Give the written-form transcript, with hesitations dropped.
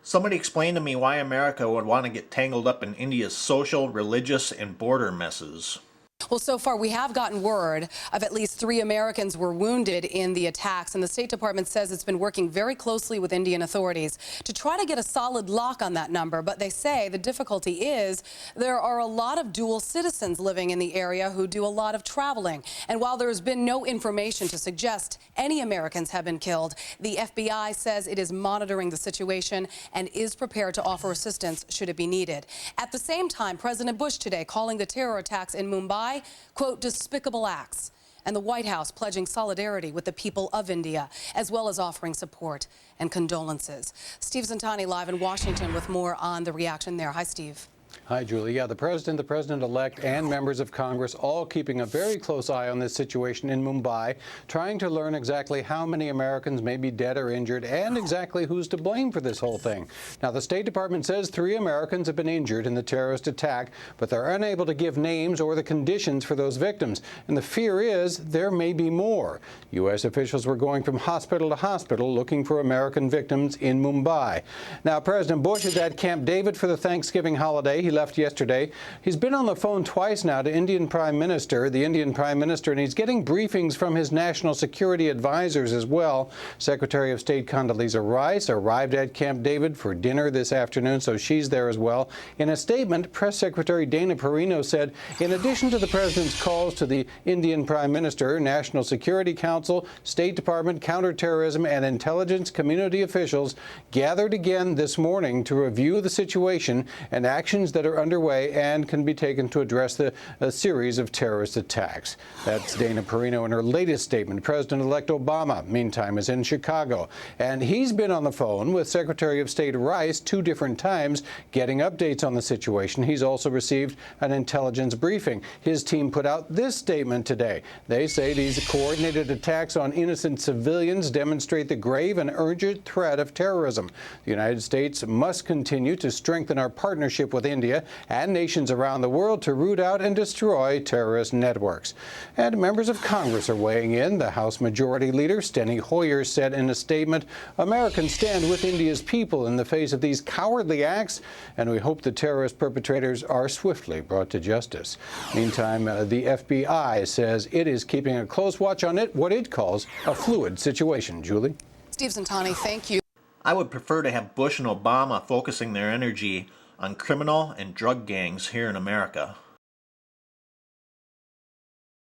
Somebody explain to me why America would want to get tangled up in India's social, religious, and border messes. Well, so far we have gotten word of at least 3 Americans were wounded in the attacks, and the State Department says it's been working very closely with Indian authorities to try to get a solid lock on that number. But they say the difficulty is there are a lot of dual citizens living in the area who do a lot of traveling. And while there's been no information to suggest any Americans have been killed, the FBI says it is monitoring the situation and is prepared to offer assistance should it be needed. At the same time, President Bush today calling the terror attacks in Mumbai, quote, despicable acts, and the White House pledging solidarity with the people of India, as well as offering support and condolences. Steve Zentani live in Washington with more on the reaction there. Hi, Steve. Hi, Julie. Yeah, the president-elect, and members of Congress all keeping a very close eye on this situation in Mumbai, trying to learn exactly how many Americans may be dead or injured and exactly who's to blame for this whole thing. Now, the State Department says 3 Americans have been injured in the terrorist attack, but they're unable to give names or the conditions for those victims. And the fear is there may be more. U.S. officials were going from hospital to hospital looking for American victims in Mumbai. Now, President Bush is at Camp David for the Thanksgiving holiday. He left yesterday. He's been on the phone twice now to the Indian Prime Minister, and he's getting briefings from his national security advisors as well. Secretary of State Condoleezza Rice arrived at Camp David for dinner this afternoon, so she's there as well. In a statement, Press Secretary Dana Perino said, in addition to the president's calls to the Indian Prime Minister, National Security Council, State Department, counterterrorism, and intelligence community officials gathered again this morning to review the situation and actions that are underway and can be taken to address a series of terrorist attacks. That's Dana Perino in her latest statement. President-elect Obama, meantime, is in Chicago, and he's been on the phone with Secretary of State Rice 2 different times, getting updates on the situation. He's also received an intelligence briefing. His team put out this statement today. They say these coordinated attacks on innocent civilians demonstrate the grave and urgent threat of terrorism. The United States must continue to strengthen our partnership with India and nations around the world to root out and destroy terrorist networks. And members of Congress are weighing in. The House Majority Leader, Steny Hoyer, said in a statement, Americans stand with India's people in the face of these cowardly acts, and we hope the terrorist perpetrators are swiftly brought to justice. Meantime, the FBI says it is keeping a close watch on what it calls a fluid situation. Julie? Steve Zentani, thank you. I would prefer to have Bush and Obama focusing their energy on criminal and drug gangs here in America.